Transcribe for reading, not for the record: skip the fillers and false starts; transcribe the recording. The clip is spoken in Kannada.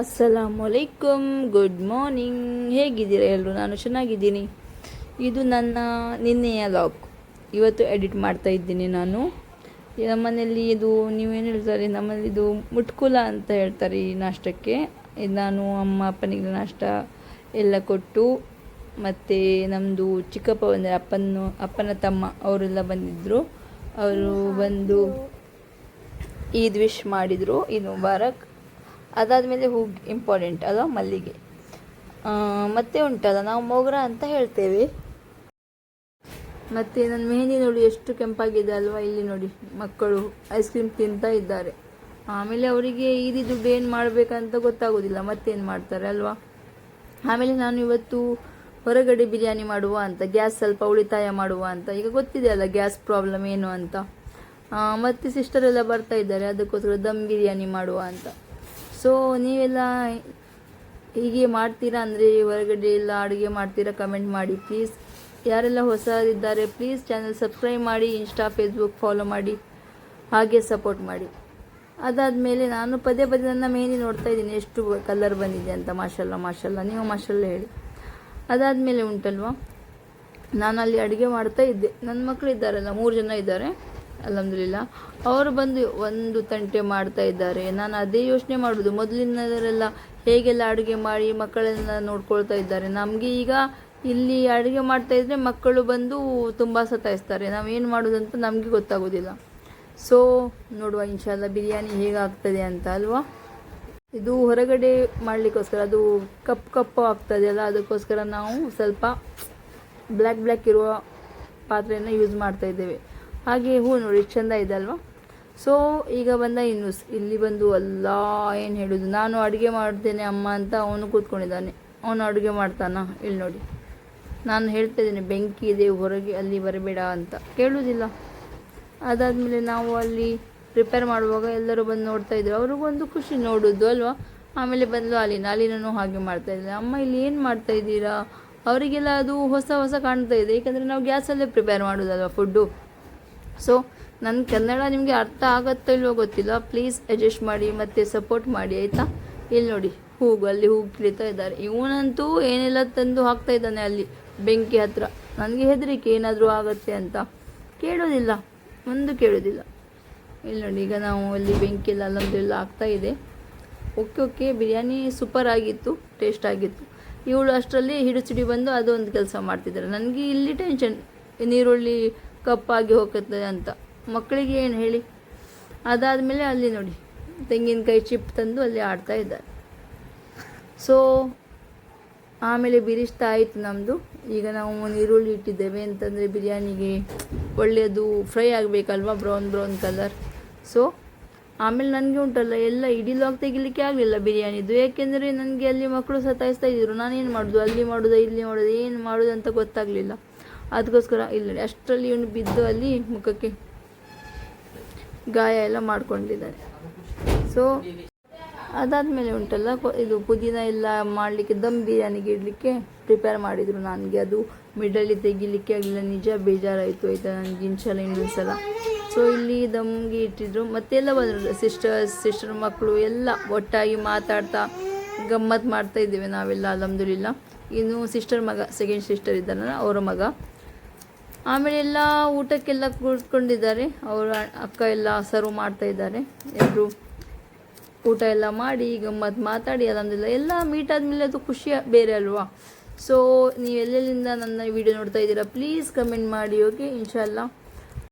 ಅಸ್ಸಲಾಮುಅಲೈಕುಮ್, ಗುಡ್ ಮಾರ್ನಿಂಗ್. ಹೇಗಿದ್ದೀರಾ ಎಲ್ಲರೂ? ನಾನು ಚೆನ್ನಾಗಿದ್ದೀನಿ. ಇದು ನನ್ನ ನಿನ್ನೆಯ ಲಾಗ್. ಇವತ್ತು ಎಡಿಟ್ ಮಾಡ್ತಾ ಇದ್ದೀನಿ ನಾನು. ನಮ್ಮನೇಲಿ ಇದು ನೀವೇನು ಹೇಳ್ತಾರೆ, ನಮ್ಮಲ್ಲಿ ಇದು ಮುಟ್ಕುಲ ಅಂತ ಹೇಳ್ತಾರೆ ಈ ನಾಷ್ಟಕ್ಕೆ. ಇದು ನಾನು ಅಮ್ಮ ಅಪ್ಪನಿಗೆ ನಾಷ್ಟ ಎಲ್ಲ ಕೊಟ್ಟು, ಮತ್ತು ನಮ್ಮದು ಚಿಕ್ಕಪ್ಪ ಬಂದರೆ ಅಪ್ಪನ ತಮ್ಮ ಅವರೆಲ್ಲ ಬಂದಿದ್ದರು. ಅವರು ಬಂದು ಈದ್ ವಿಶ್ ಮಾಡಿದರು, ಈದ್ ಮುಬಾರಕ್. ಅದಾದಮೇಲೆ ಹೂವು ಇಂಪಾರ್ಟೆಂಟ್ ಅಲ್ಲ, ಮಲ್ಲಿಗೆ. ಮತ್ತೆ ಉಂಟಲ್ಲ, ನಾವು ಮೊಗರ ಅಂತ ಹೇಳ್ತೇವೆ. ಮತ್ತು ನನ್ನ ಮೆಹಂದಿ ನೋಡಿ ಎಷ್ಟು ಕೆಂಪಾಗಿದೆ ಅಲ್ವಾ. ಇಲ್ಲಿ ನೋಡಿ, ಮಕ್ಕಳು ಐಸ್ ಕ್ರೀಮ್ ತಿಂತಾ ಇದ್ದಾರೆ. ಆಮೇಲೆ ಅವರಿಗೆ ಈದಿ ದುಡ್ಡು ಏನು ಮಾಡಬೇಕಂತ ಗೊತ್ತಾಗೋದಿಲ್ಲ, ಮತ್ತೇನು ಮಾಡ್ತಾರೆ ಅಲ್ವಾ. ಆಮೇಲೆ ನಾನು ಇವತ್ತು ಹೊರಗಡೆ ಬಿರಿಯಾನಿ ಮಾಡುವ ಅಂತ, ಗ್ಯಾಸ್ ಸ್ವಲ್ಪ ಉಳಿತಾಯ ಮಾಡುವ ಅಂತ. ಈಗ ಗೊತ್ತಿದೆ ಅಲ್ಲ ಗ್ಯಾಸ್ ಪ್ರಾಬ್ಲಮ್ ಏನು ಅಂತ. ಮತ್ತು ಸಿಸ್ಟರ್ ಎಲ್ಲ ಬರ್ತಾ ಇದ್ದಾರೆ, ಅದಕ್ಕೋಸ್ಕರ ದಮ್ ಬಿರಿಯಾನಿ ಮಾಡುವ ಅಂತ. ಸೊ ನೀವೆಲ್ಲ ಹೀಗೆ ಮಾಡ್ತೀರಾ ಅಂದರೆ, ಹೊರಗಡೆ ಎಲ್ಲ ಅಡುಗೆ ಮಾಡ್ತೀರಾ? ಕಮೆಂಟ್ ಮಾಡಿ ಪ್ಲೀಸ್. ಯಾರೆಲ್ಲ ಹೊಸದಿದ್ದಾರೆ ಪ್ಲೀಸ್ ಚಾನಲ್ ಸಬ್ಸ್ಕ್ರೈಬ್ ಮಾಡಿ, ಇನ್ಸ್ಟಾ ಫೇಸ್ಬುಕ್ ಫಾಲೋ ಮಾಡಿ, ಹಾಗೆ ಸಪೋರ್ಟ್ ಮಾಡಿ. ಅದಾದಮೇಲೆ ನಾನು ಪದೇ ಪದೇ ನನ್ನ ಮೆಹಂದಿ ನೋಡ್ತಾ ಇದ್ದೀನಿ, ಎಷ್ಟು ಕಲರ್ ಬಂದಿದೆ ಅಂತ. ಮಾಷಲ್ಲ ಮಾಷಲ್ಲ, ನೀವು ಮಾಷಲ್ಲ ಹೇಳಿ. ಅದಾದಮೇಲೆ ಉಂಟಲ್ವ, ನಾನು ಅಲ್ಲಿ ಅಡುಗೆ ಮಾಡ್ತಾ ಇದ್ದೆ. ನನ್ನ ಮಕ್ಕಳು ಇದ್ದಾರಲ್ಲ, 3 ಜನ ಇದ್ದಾರೆ ಅಲ್ಹಮ್ದುಲಿಲ್ಲ. ಅವರು ಬಂದು ಒಂದು ತಂಟೆ ಮಾಡ್ತಾ ಇದ್ದಾರೆ. ನಾನು ಅದೇ ಯೋಚನೆ ಮಾಡೋದು, ಮೊದಲಿನವರೆಲ್ಲ ಹೇಗೆಲ್ಲ ಅಡುಗೆ ಮಾಡಿ ಮಕ್ಕಳೆಲ್ಲ ನೋಡ್ಕೊಳ್ತಾ ಇದ್ದಾರೆ. ನಮಗೆ ಈಗ ಇಲ್ಲಿ ಅಡುಗೆ ಮಾಡ್ತಾ ಇದ್ದರೆ ಮಕ್ಕಳು ಬಂದು ತುಂಬ ಸತಾಯಿಸ್ತಾರೆ. ನಾವೇನು ಮಾಡೋದಂತ ನಮಗೆ ಗೊತ್ತಾಗೋದಿಲ್ಲ. ಸೊ ನೋಡುವ ಇನ್ಶಾಲ್ಲ ಬಿರಿಯಾನಿ ಹೇಗಾಗ್ತದೆ ಅಂತ ಅಲ್ವಾ. ಇದು ಹೊರಗಡೆ ಮಾಡಲಿಕ್ಕೋಸ್ಕರ, ಅದು ಕಪ್ಪು ಆಗ್ತದೆ ಅಲ್ಲ, ಅದಕ್ಕೋಸ್ಕರ ನಾವು ಸ್ವಲ್ಪ ಬ್ಲ್ಯಾಕ್ ಇರುವ ಪಾತ್ರೆಯನ್ನು ಯೂಸ್ ಮಾಡ್ತಾ ಇದ್ದೇವೆ. ಹಾಗೆ ಹೂ ನೋಡಿ ಚೆಂದ ಇದೆ ಅಲ್ವಾ. ಸೊ ಈಗ ಬಂದ ಇನ್ನೂಸ್ ಇಲ್ಲಿ ಬಂದು ಅಲ್ಲ ಏನು ಹೇಳೋದು, ನಾನು ಅಡುಗೆ ಮಾಡ್ತೇನೆ ಅಮ್ಮ ಅಂತ ಅವನು ಕೂತ್ಕೊಂಡಿದ್ದಾನೆ. ಅವನು ಅಡುಗೆ ಮಾಡ್ತಾನ? ಇಲ್ಲಿ ನೋಡಿ, ನಾನು ಹೇಳ್ತಾ ಇದ್ದೇನೆ ಬೆಂಕಿ ಇದೆ ಹೊರಗೆ, ಅಲ್ಲಿ ಬರಬೇಡ ಅಂತ, ಕೇಳುವುದಿಲ್ಲ. ಅದಾದಮೇಲೆ ನಾವು ಅಲ್ಲಿ ಪ್ರಿಪೇರ್ ಮಾಡುವಾಗ ಎಲ್ಲರೂ ಬಂದು ನೋಡ್ತಾ ಇದ್ರು, ಅವ್ರಿಗೊಂದು ಖುಷಿ ನೋಡೋದು ಅಲ್ವಾ. ಆಮೇಲೆ ಬಂದು ಅಲಿನೂ ಹಾಗೆ ಮಾಡ್ತಾ ಇದ್ದಾರೆ. ಅಮ್ಮ ಇಲ್ಲಿ ಏನು ಮಾಡ್ತಾ ಇದ್ದೀರಾ? ಅವರಿಗೆಲ್ಲ ಅದು ಹೊಸ ಕಾಣ್ತಾ ಇದೆ, ಏಕೆಂದರೆ ನಾವು ಗ್ಯಾಸಲ್ಲೇ ಪ್ರಿಪೇರ್ ಮಾಡೋದಲ್ವ ಫುಡ್ಡು. ಸೊ ನನ್ನ ಕನ್ನಡ ನಿಮಗೆ ಅರ್ಥ ಆಗುತ್ತೋ ಇಲ್ವೋ ಗೊತ್ತಿಲ್ಲ, ಪ್ಲೀಸ್ ಅಡ್ಜಸ್ಟ್ ಮಾಡಿ ಮತ್ತು ಸಪೋರ್ಟ್ ಮಾಡಿ ಆಯಿತಾ. ಇಲ್ಲಿ ನೋಡಿ ಅಲ್ಲಿ ಹೂವು ಕಿಳಿತಾ ಇದ್ದಾರೆ. ಇವನಂತೂ ಏನೆಲ್ಲ ತಂದು ಹಾಕ್ತಾ ಇದ್ದಾನೆ ಅಲ್ಲಿ ಬೆಂಕಿ ಹತ್ರ. ನನಗೆ ಹೆದರಿಕೆ ಏನಾದರೂ ಆಗುತ್ತೆ ಅಂತ. ಕೇಳೋದಿಲ್ಲ, ಕೇಳೋದಿಲ್ಲ. ಇಲ್ಲಿ ನೋಡಿ, ಈಗ ನಾವು ಅಲ್ಲಿ ಬೆಂಕಿ ಎಲ್ಲ ಅಲ್ಲೊಂದೆಲ್ಲ ಆಗ್ತಾ ಇದೆ. ಓಕೆ ಬಿರಿಯಾನಿ ಸೂಪರ್ ಆಗಿತ್ತು, ಟೇಸ್ಟ್ ಆಗಿತ್ತು. ಇವಳು ಅಷ್ಟರಲ್ಲಿ ಹಿಡಿಸಿಡಿ ಬಂದು ಅದೊಂದು ಕೆಲಸ ಮಾಡ್ತಿದ್ದಾರೆ. ನನಗೆ ಇಲ್ಲಿ ಟೆನ್ಷನ್, ನೀರುಳ್ಳಿ ಕಪ್ಪಾಗಿ ಹೋಗುತ್ತದೆ ಅಂತ. ಮಕ್ಕಳಿಗೆ ಏನು ಹೇಳಿ. ಅದಾದಮೇಲೆ ಅಲ್ಲಿ ನೋಡಿ ತೆಂಗಿನಕಾಯಿ ಚಿಪ್ ತಂದು ಅಲ್ಲಿ ಆಡ್ತಾ ಇದ್ದಾರೆ. ಸೊ ಆಮೇಲೆ ಬಿರಿಸ್ತಾ ಆಯಿತು ನಮ್ಮದು. ಈಗ ನಾವು ನೀರುಳ್ಳಿ ಇಟ್ಟಿದ್ದೇವೆ ಅಂತಂದರೆ ಬಿರಿಯಾನಿಗೆ ಒಳ್ಳೆಯದು ಫ್ರೈ ಆಗಬೇಕಲ್ವ, ಬ್ರೌನ್ ಕಲರ್. ಸೊ ಆಮೇಲೆ ನನಗೆ ಉಂಟಲ್ಲ ಎಲ್ಲ ಇಡೀ ಲಾಗ್ ತೆಗಿಲಿಕ್ಕೆ ಆಗಲಿಲ್ಲ ಬಿರಿಯಾನಿದು, ಏಕೆಂದರೆ ನನಗೆ ಅಲ್ಲಿ ಮಕ್ಕಳು ಸತಾಯಿಸ್ತಾ ಇದ್ದರು. ನಾನೇನು ಮಾಡೋದು, ಅಲ್ಲಿ ಮಾಡೋದು ಇಲ್ಲಿ ಮಾಡೋದು, ಏನು ಮಾಡೋದು ಅಂತ ಗೊತ್ತಾಗಲಿಲ್ಲ. ಅದಕ್ಕೋಸ್ಕರ ಇಲ್ಲಿ ಅಷ್ಟರಲ್ಲಿ ಇವನು ಬಿದ್ದು ಅಲ್ಲಿ ಮುಖಕ್ಕೆ ಗಾಯ ಎಲ್ಲ ಮಾಡ್ಕೊಂಡಿದ್ದಾನೆ. ಸೊ ಅದಾದಮೇಲೆ ಉಂಟಲ್ಲ, ಇದು ಪುದೀನ ಎಲ್ಲ ಮಾಡಲಿಕ್ಕೆ ದಮ್ ಬಿರಿಯಾನಿಗೆ ಇಡಲಿಕ್ಕೆ ಪ್ರಿಪೇರ್ ಮಾಡಿದರು. ನನಗೆ ಅದು ಮಿಡಲ್ಲಿ ತೆಗಿಲಿಕ್ಕೆ ಆಗಲಿಲ್ಲ, ನಿಜ ಬೇಜಾರಾಯಿತು ಆಯಿತಾ ನನಗೆ. ಇನ್ನೊಂದ್ಸಲ ಸೊ ಇಲ್ಲಿ ದಮ್ಗೆ ಇಟ್ಟಿದ್ರು. ಮತ್ತೆಲ್ಲ ಬಂದರು ಸಿಸ್ಟರ್ ಮಕ್ಕಳು ಎಲ್ಲ ಒಟ್ಟಾಗಿ ಮಾತಾಡ್ತಾ ಗಮ್ಮತ್ತು ಮಾಡ್ತಾ ಇದ್ದೇವೆ ನಾವೆಲ್ಲ ಅಲ್ಹಮ್ದುಲಿಲ್ಲ. ಇನ್ನು ಸಿಸ್ಟರ್ ಮಗ, ಸೆಕೆಂಡ್ ಸಿಸ್ಟರ್ ಇದ್ದಾರಲ್ಲ ಅವರ ಮಗ. ಆಮೇಲೆ ಎಲ್ಲ ಊಟಕ್ಕೆಲ್ಲ ಕೂತ್ಕೊಂಡಿದ್ದಾರೆ. ಅವರ ಅಕ್ಕ ಎಲ್ಲ ಸರ್ವ್ ಮಾಡ್ತಾ ಇದ್ದಾರೆ. ಎಲ್ಲರೂ ಊಟ ಎಲ್ಲ ಮಾಡಿ ಗಮ್ಮತ್ತು ಮಾತಾಡಿ ಅಲ್ಹಮ್ದುಲಿಲ್ಲ ಎಲ್ಲ ಮೀಟ್ ಆದಮೇಲೆ ಅದು ಖುಷಿ ಬೇರೆ ಅಲ್ವಾ. ಸೊ ನೀವು ಎಲ್ಲೆಲ್ಲಿಂದ ನನ್ನ ವಿಡಿಯೋ ನೋಡ್ತಾ ಇದ್ದೀರಾ ಪ್ಲೀಸ್ ಕಮೆಂಟ್ ಮಾಡಿ. ಓಕೆ ಇನ್ಶಾಲ್ಲ.